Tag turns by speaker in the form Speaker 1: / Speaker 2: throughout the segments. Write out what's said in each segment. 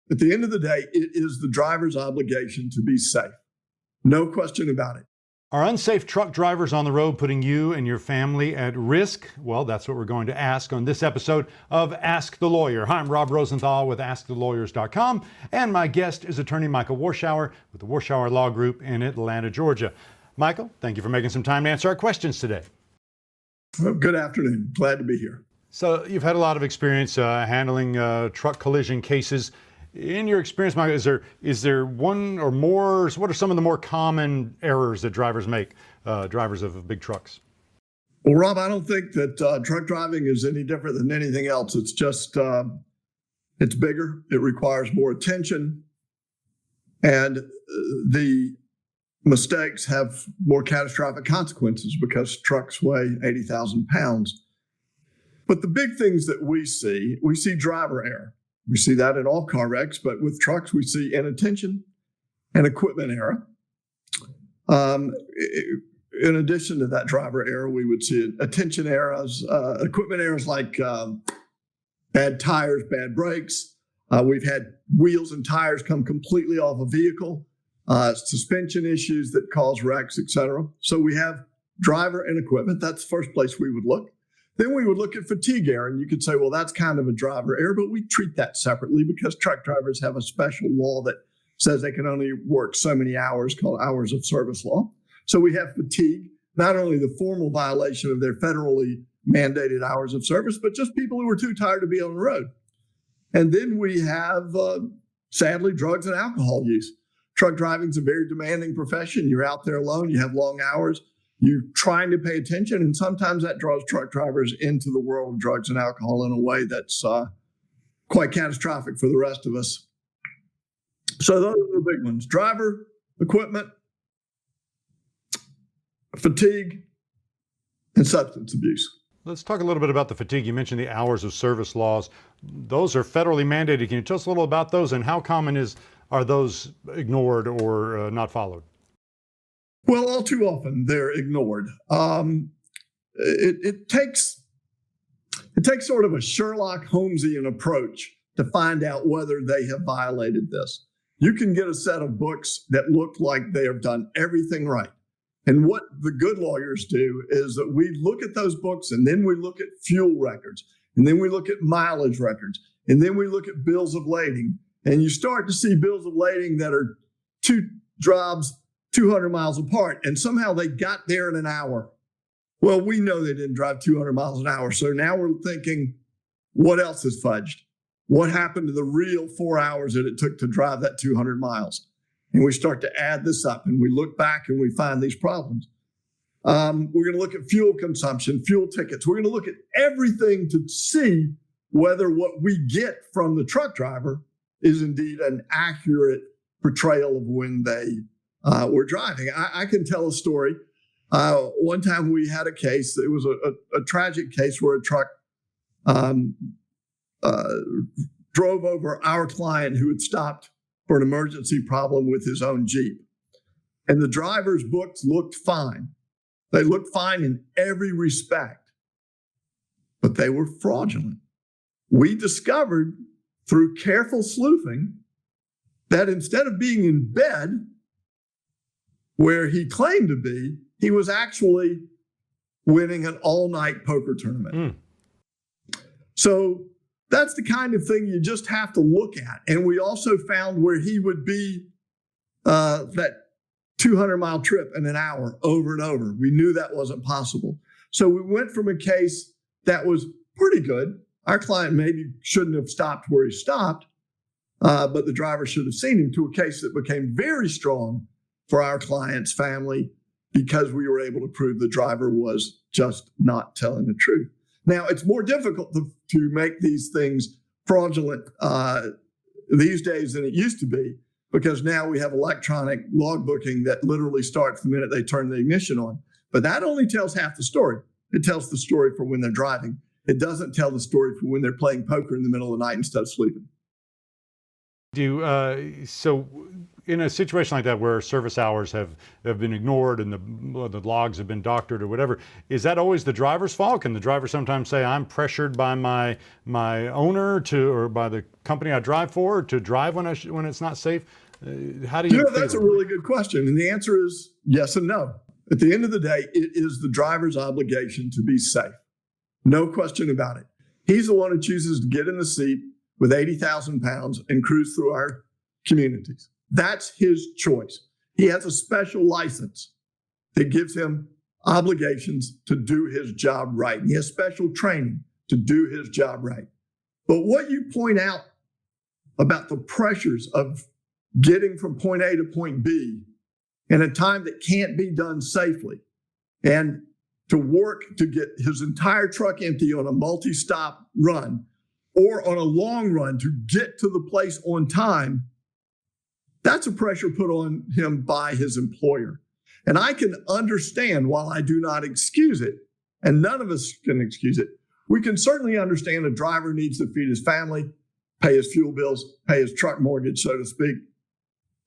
Speaker 1: At the end of the day, it is the driver's obligation to be safe. No question about it.
Speaker 2: Are unsafe truck drivers on the road putting you and your family at risk? Well, that's what we're going to ask on this episode of Ask the Lawyer. Hi, I'm Rob Rosenthal with AskTheLawyers.com, and my guest is attorney Michael Warshauer with the Warshauer Law Group in Atlanta, Georgia. Michael, thank you for making some time to answer our questions today.
Speaker 1: Well, good afternoon. Glad to be here.
Speaker 2: So you've had a lot of experience handling truck collision cases. In your experience, Michael, is there one or more? What are some of the more common errors that drivers make, drivers of big trucks?
Speaker 1: Well, Rob, I don't think that truck driving is any different than anything else. It's just, it's bigger. It requires more attention. And the mistakes have more catastrophic consequences because trucks weigh 80,000 pounds. But the big things that we see driver error. We see that in all car wrecks, but with trucks, we see inattention and equipment error. In addition to that driver error, we would see attention errors, equipment errors like bad tires, bad brakes. We've had wheels and tires come completely off a vehicle, suspension issues that cause wrecks, etc. So we have driver and equipment. That's the first place we would look. Then we would look at fatigue error, and you could say, well, that's kind of a driver error, but we treat that separately because truck drivers have a special law that says they can only work so many hours, called hours of service law. So we have fatigue, not only the formal violation of their federally mandated hours of service, but just people who are too tired to be on the road. And then we have, sadly, drugs and alcohol use. Truck driving is a very demanding profession. You're out there alone, you have long hours. You're trying to pay attention, and sometimes that draws truck drivers into the world of drugs and alcohol in a way that's quite catastrophic for the rest of us. So those are the big ones: driver, equipment, fatigue, and substance abuse.
Speaker 2: Let's talk a little bit about the fatigue. You mentioned the hours of service laws. Those are federally mandated. Can you tell us a little about those, and how common are those ignored or not followed?
Speaker 1: Well, all too often they're ignored. It takes sort of a Sherlock Holmesian approach to find out whether they have violated this. You can get a set of books that look like they have done everything right. And what the good lawyers do is that we look at those books, and then we look at fuel records, and then we look at mileage records, and then we look at bills of lading. And you start to see bills of lading that are two jobs 200 miles apart, and somehow they got there in an hour. Well, we know they didn't drive 200 miles an hour. So now we're thinking, what else is fudged? What happened to the real 4 hours that it took to drive that 200 miles? And we start to add this up, and we look back and we find these problems. We're going to look at fuel consumption, fuel tickets. We're going to look at everything to see whether what we get from the truck driver is indeed an accurate portrayal of when they were driving. I can tell a story. One time we had a case. It was a tragic case where a truck drove over our client who had stopped for an emergency problem with his own Jeep. And the driver's books looked fine. They looked fine in every respect, but they were fraudulent. We discovered through careful sleuthing that instead of being in bed where he claimed to be, he was actually winning an all-night poker tournament. So that's the kind of thing you just have to look at. And we also found where he would be that 200-mile trip in an hour over and over. We knew that wasn't possible. So we went from a case that was pretty good. Our client maybe shouldn't have stopped where he stopped, but the driver should have seen him, to a case that became very strong for our client's family because we were able to prove the driver was just not telling the truth. Now, it's more difficult to make these things fraudulent these days than it used to be, because now we have electronic logbooking that literally starts the minute they turn the ignition on. But that only tells half the story. It tells the story for when they're driving. It doesn't tell the story for when they're playing poker in the middle of the night instead of sleeping.
Speaker 2: So in a situation like that where service hours have been ignored and the logs have been doctored or whatever, is that always the driver's fault? Can the driver sometimes say, I'm pressured by my owner or by the company I drive for to drive when it's not safe? How do you?
Speaker 1: That's a really good question. And the answer is yes and no. At the end of the day, it is the driver's obligation to be safe. No question about it. He's the one who chooses to get in the seat with 80,000 pounds and cruise through our communities. That's his choice. He has a special license that gives him obligations to do his job right. He has special training to do his job right. But what you point out about the pressures of getting from point A to point B in a time that can't be done safely, and to work to get his entire truck empty on a multi-stop run or on a long run to get to the place on time, that's a pressure put on him by his employer. And I can understand, while I do not excuse it, and none of us can excuse it, we can certainly understand a driver needs to feed his family, pay his fuel bills, pay his truck mortgage, so to speak,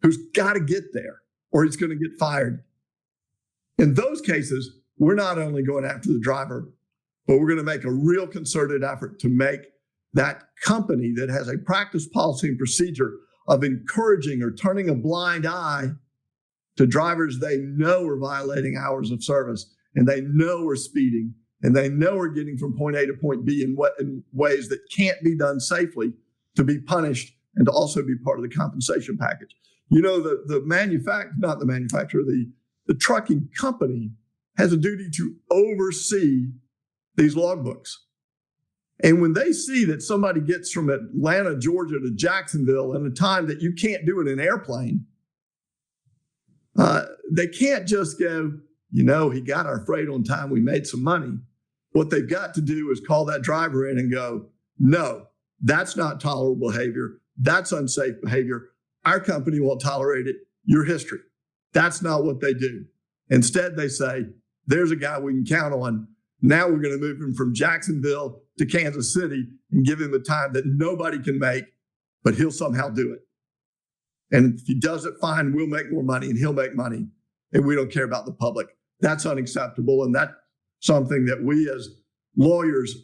Speaker 1: who's got to get there or he's going to get fired. In those cases, we're not only going after the driver, but we're going to make a real concerted effort to make that company that has a practice, policy, and procedure of encouraging or turning a blind eye to drivers they know are violating hours of service, and they know are speeding, and they know are getting from point A to point B in ways that can't be done safely, to be punished and to also be part of the compensation package. You know, the trucking company has a duty to oversee these logbooks. And when they see that somebody gets from Atlanta, Georgia to Jacksonville in a time that you can't do it in an airplane, they can't just go, he got our freight on time, we made some money. What they've got to do is call that driver in and go, no, that's not tolerable behavior. That's unsafe behavior. Our company won't tolerate it. Your history. That's not what they do. Instead, they say, there's a guy we can count on. Now we're going to move him from Jacksonville to Kansas City and give him a time that nobody can make, but he'll somehow do it. And if he does it, fine, we'll make more money and he'll make money. And we don't care about the public. That's unacceptable. And that's something that we as lawyers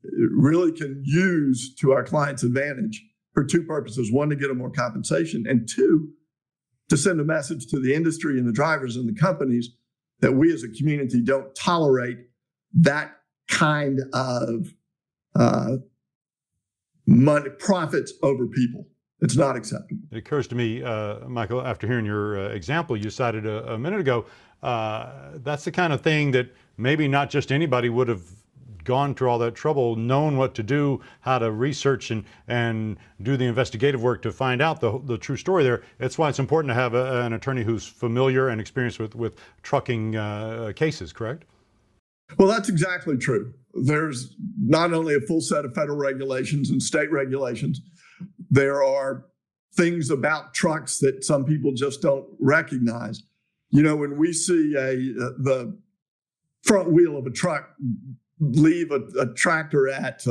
Speaker 1: really can use to our clients' advantage for two purposes. One, to get them more compensation, and two, to send a message to the industry and the drivers and the companies that we as a community don't tolerate that kind of money, profits over people. It's not acceptable.
Speaker 2: It occurs to me, Michael, after hearing your example you cited a minute ago, that's the kind of thing that maybe not just anybody would have gone through all that trouble, known what to do, how to research and do the investigative work to find out the true story there. That's why it's important to have an attorney who's familiar and experienced with trucking cases, correct?
Speaker 1: Well, that's exactly true. There's not only a full set of federal regulations and state regulations, there are things about trucks that some people just don't recognize. When we see the front wheel of a truck leave a tractor at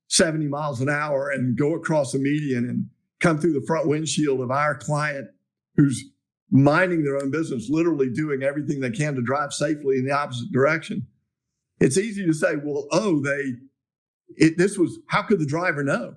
Speaker 1: 70 miles an hour and go across the median and come through the front windshield of our client who's minding their own business, literally doing everything they can to drive safely in the opposite direction. It's easy to say, well, how could the driver know?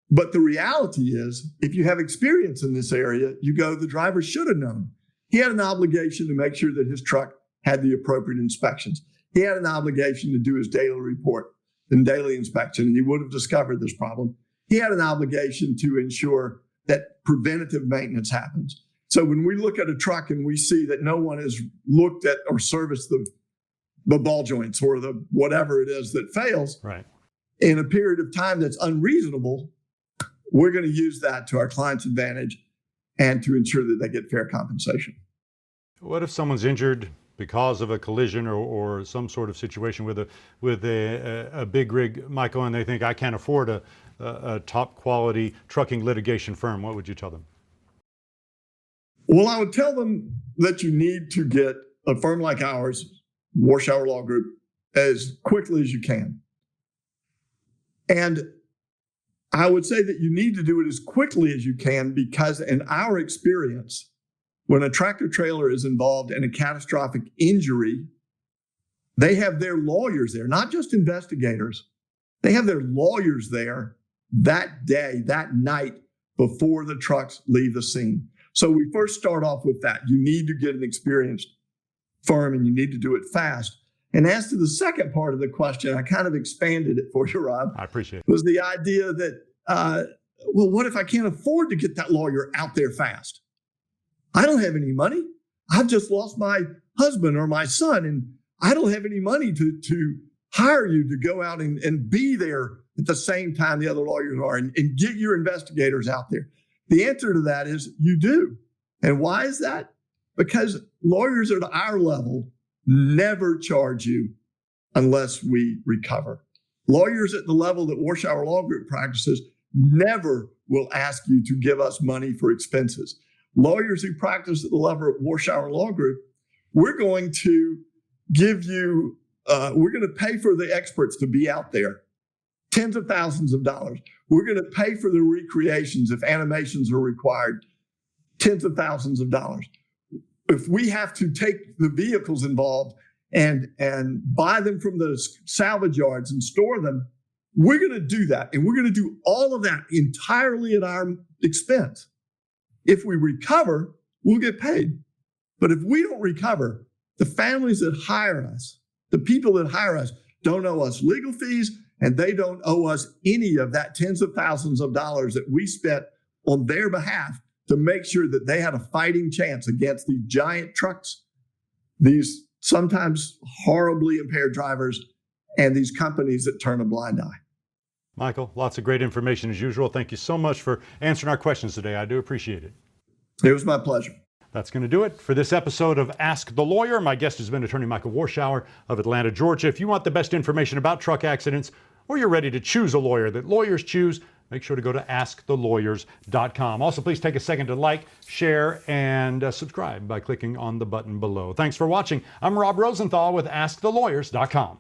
Speaker 1: But the reality is, if you have experience in this area, you go, the driver should have known. He had an obligation to make sure that his truck had the appropriate inspections. He had an obligation to do his daily report and daily inspection, and he would have discovered this problem. He had an obligation to ensure that preventative maintenance happens. So when we look at a truck and we see that no one has looked at or serviced the ball joints or the whatever it is that fails,
Speaker 2: right,
Speaker 1: in a period of time that's unreasonable, we're going to use that to our client's advantage and to ensure that they get fair compensation.
Speaker 2: What if someone's injured because of a collision or some sort of situation with a big rig, Michael, and they think, I can't afford a top quality trucking litigation firm? What would you tell them?
Speaker 1: Well, I would tell them that you need to get a firm like ours, Warshauer Law Group, as quickly as you can. And I would say that you need to do it as quickly as you can because in our experience, when a tractor trailer is involved in a catastrophic injury, they have their lawyers there, not just investigators. They have their lawyers there that day, that night before the trucks leave the scene. So we first start off with that. You need to get an experienced firm and you need to do it fast. And as to the second part of the question, I kind of expanded it for you, Rob.
Speaker 2: I appreciate it.
Speaker 1: Was the idea that, well, what if I can't afford to get that lawyer out there fast? I don't have any money. I've just lost my husband or my son, and I don't have any money to hire you to go out and be there at the same time the other lawyers are and get your investigators out there. The answer to that is you do. And why is that? Because lawyers at our level never charge you unless we recover. Lawyers at the level that Warshauer Law Group practices never will ask you to give us money for expenses. Lawyers who practice at the level of Warshauer Law Group, we're going to give you, we're going to pay for the experts to be out there, tens of thousands of dollars. We're going to pay for the recreations if animations are required, tens of thousands of dollars. If we have to take the vehicles involved and buy them from the salvage yards and store them, we're going to do that. And we're going to do all of that entirely at our expense. If we recover, we'll get paid. But if we don't recover, the families that hire us, the people that hire us, don't owe us legal fees, and they don't owe us any of that tens of thousands of dollars that we spent on their behalf to make sure that they had a fighting chance against these giant trucks, these sometimes horribly impaired drivers, and these companies that turn a blind eye.
Speaker 2: Michael, lots of great information as usual. Thank you so much for answering our questions today. I do appreciate it.
Speaker 1: It was my pleasure.
Speaker 2: That's going to do it for this episode of Ask the Lawyer. My guest has been attorney Michael Warshauer of Atlanta, Georgia. If you want the best information about truck accidents, or you're ready to choose a lawyer that lawyers choose, make sure to go to askthelawyer.com. Also, please take a second to like, share, and subscribe by clicking on the button below. Thanks for watching. I'm Rob Rosenthal with AskTheLawyers.com.